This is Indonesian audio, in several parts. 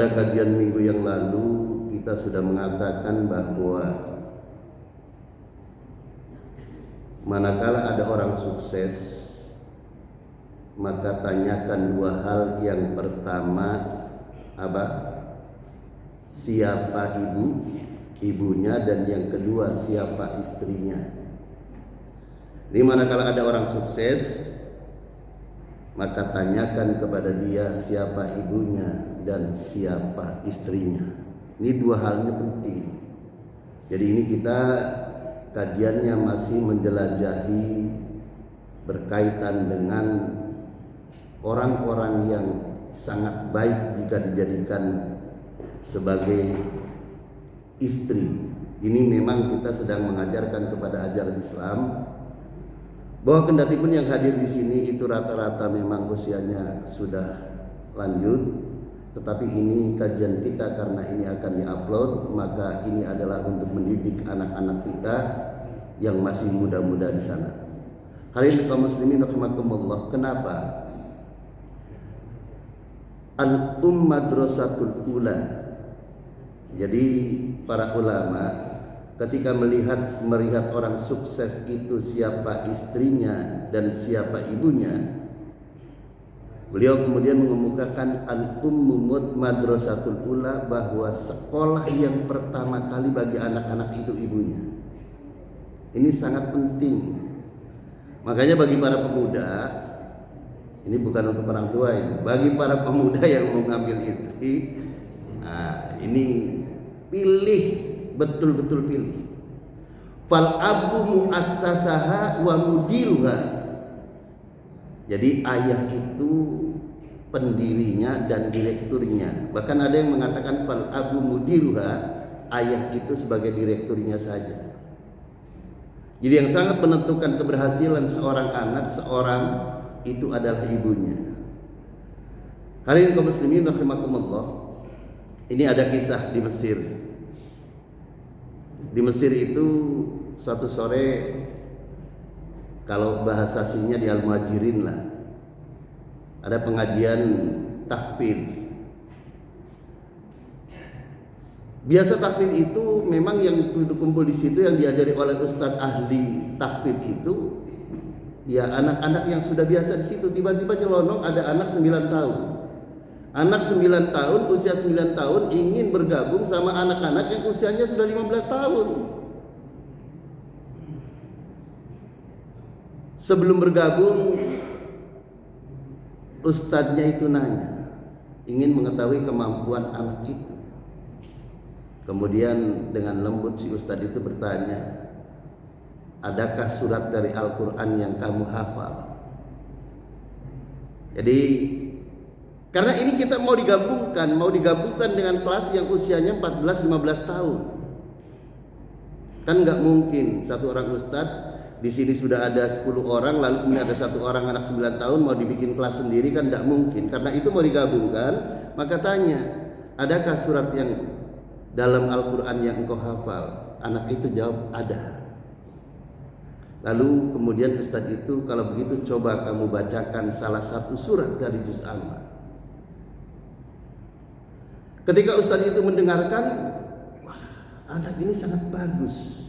Pada kajian minggu yang lalu kita sudah mengatakan bahwa manakala ada orang sukses, maka tanyakan dua hal. Yang pertama, apa? Siapa ibunya, dan yang kedua siapa istrinya. Di manakala ada orang sukses, maka tanyakan kepada dia siapa ibunya dan siapa istrinya. Ini dua halnya penting. Jadi ini kita kajiannya masih menjelajahi berkaitan dengan orang-orang yang sangat baik jika dijadikan sebagai istri. Ini memang kita sedang mengajarkan kepada ajaran Islam bahwa kendati pun yang hadir di sini itu rata-rata memang usianya sudah lanjut, tetapi ini kajian kita karena ini akan diupload, maka ini adalah untuk mendidik anak-anak kita yang masih muda-muda di sana. Hari ini kaum muslimin rahimakumullah, kenapa madrasatul ula? Jadi para ulama ketika melihat orang sukses itu siapa istrinya dan siapa ibunya, beliau kemudian mengemukakan madrasatul ula, bahwa sekolah yang pertama kali bagi anak-anak itu ibunya. Ini sangat penting. Makanya bagi para pemuda, ini bukan untuk orang tua ini, bagi para pemuda yang mau ngambil istri, ini pilih, betul-betul pilih. Fal abu muassasaha wa mudiruha. Jadi ayah itu pendirinya dan direkturnya. Bahkan ada yang mengatakan fal abu mudiruha, ayah itu sebagai direkturnya saja. Jadi yang sangat menentukan keberhasilan seorang anak, seorang itu adalah ibunya. Hari ini kaum muslimin rahimakumullah, ini ada kisah di Mesir. Di Mesir itu satu sore, kalau bahasa aslinya di Al-Muhajirin lah, ada pengajian tahfidz. Biasa tahfidz itu memang yang kumpul di situ yang diajari oleh ustadz ahli tahfidz itu ya anak-anak yang sudah biasa di situ. Tiba-tiba nyelonong ada anak 9 tahun. Anak 9 tahun, usia 9 tahun ingin bergabung sama anak-anak yang usianya sudah 15 tahun. Sebelum bergabung, ustadznya itu nanya, ingin mengetahui kemampuan anak itu. Kemudian dengan lembut si ustadz itu bertanya, adakah surat dari Al-Quran yang kamu hafal? Jadi karena ini kita mau digabungkan dengan kelas yang usianya 14-15 tahun. Kan nggak mungkin satu orang ustadz di sini sudah ada 10 orang, lalu kemudian ada satu orang anak 9 tahun mau dibikin kelas sendiri, kan nggak mungkin. Karena itu mau digabungkan, maka tanya, adakah surat yang dalam Al-Quran yang engkau hafal? Anak itu jawab, ada. Lalu kemudian ustadz itu, kalau begitu coba kamu bacakan salah satu surat dari juz Amma. Ketika ustadz itu mendengarkan, wah, anak ini sangat bagus.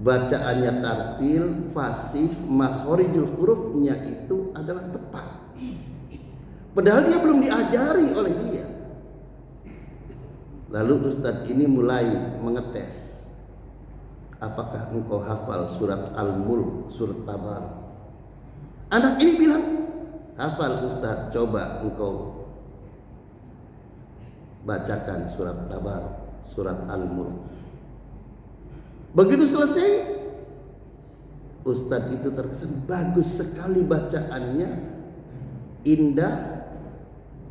Bacaannya tartil, fasih, makhorijul hurufnya itu adalah tepat. Padahal dia belum diajari oleh dia. Lalu ustadz ini mulai mengetes, apakah engkau hafal surat Al-Mulk, surat Tabar? Anak ini bilang, hafal ustadz, coba engkau bacakan surat Tabar, surat Al-Mulk. Begitu selesai, ustadz itu terkesan, bagus sekali bacaannya, indah,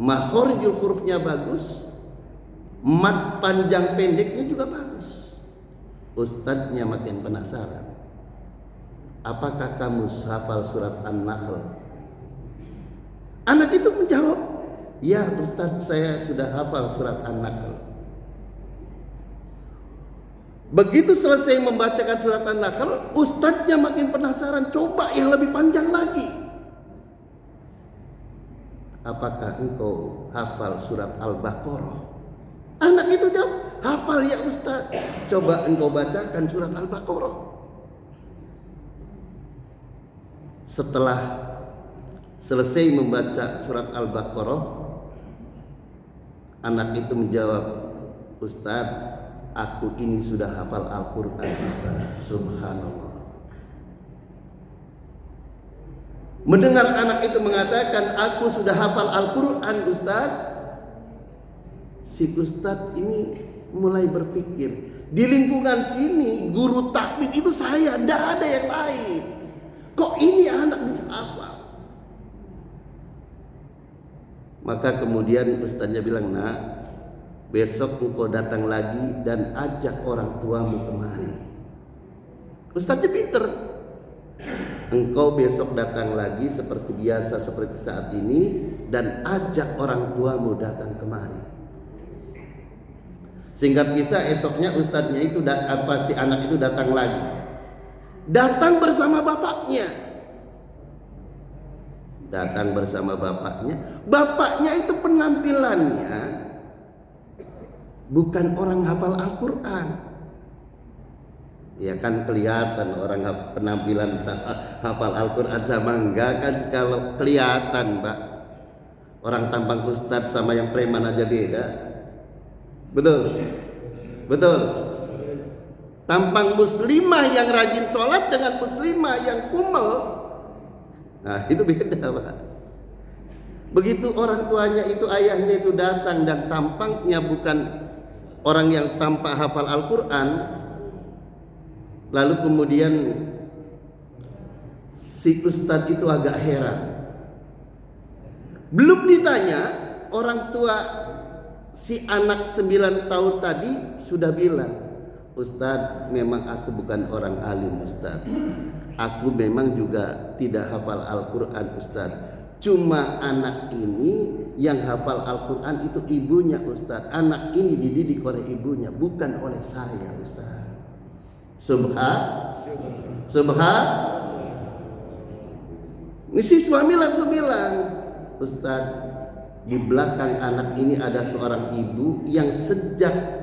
makhorijul hurufnya bagus, mat panjang pendeknya juga bagus. Ustadznya makin penasaran, apakah kamu hafal surat An-Nahl? Anak itu menjawab, ya Ustadz, saya sudah hafal surat An-Nahl. Begitu selesai membacakan surat An-Nahl, ustadznya makin penasaran, coba yang lebih panjang lagi. apakah engkau hafal surat Al-Baqarah? Anak itu jawab, hafal ya Ustaz. Coba engkau bacakan surat Al-Baqarah. Setelah selesai membaca surat Al-Baqarah, anak itu menjawab, Ustaz, aku ini sudah hafal Al-Quran Ustaz. Subhanallah. Mendengar anak itu mengatakan, aku sudah hafal Al-Quran Ustaz, si Ustaz ini mulai berpikir, di lingkungan sini guru tahfidz itu saya, tidak ada yang lain. Kok ini anak bisa hafal? Maka kemudian Ustaznya bilang, nak, besok engkau datang lagi dan ajak orang tuamu kemari. Ustaznya pinter. Engkau besok datang lagi seperti biasa, seperti saat ini, dan ajak orang tuamu datang kemari. Singkat kisah, esoknya ustadznya itu si anak itu datang lagi. Datang bersama bapaknya. Datang bersama bapaknya. Bapaknya itu penampilannya bukan orang hafal Al-Quran. Ya kan kelihatan orang penampilan hafal Al-Quran sama enggak kan, kalau kelihatan Pak. Orang tampang ustadz sama yang preman aja beda. Betul? Betul. Tampang muslimah yang rajin sholat dengan muslimah yang kumel, nah itu beda Pak. Begitu orang tuanya itu, ayahnya itu datang dan tampangnya bukan orang yang tampak hafal Al-Quran, lalu kemudian si ustadz itu agak heran. Belum ditanya, orang tua si anak 9 tahun tadi sudah bilang, Ustadz, memang aku bukan orang alim Ustadz. Aku memang juga tidak hafal Al-Quran Ustadz. Cuma anak ini yang hafal Al-Quran itu ibunya Ustadz. Anak ini dididik oleh ibunya, bukan oleh saya Ustadz. Subhan. Ini si suami langsung bilang, Ustadz, di belakang anak ini ada seorang ibu yang sejak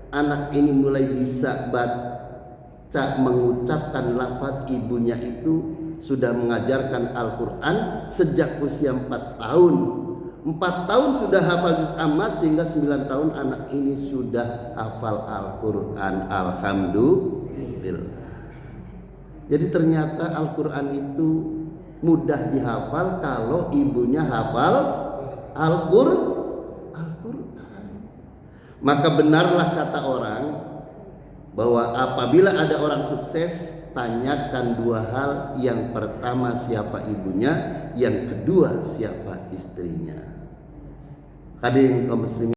anak ini mulai bisa baca, mengucapkan lafaz ibunya itu sudah mengajarkan Al-Quran sejak usia 4 tahun. 4 tahun sudah hafal juz amma, sehingga 9 tahun anak ini sudah hafal Al-Quran. Alhamdulillah. Jadi ternyata Al-Quran itu mudah dihafal kalau ibunya hafal Al-Quran. Maka benarlah kata orang bahwa apabila ada orang sukses, tanyakan 2 hal. Yang pertama siapa ibunya, yang kedua siapa istrinya. Hadirin kaum muslimin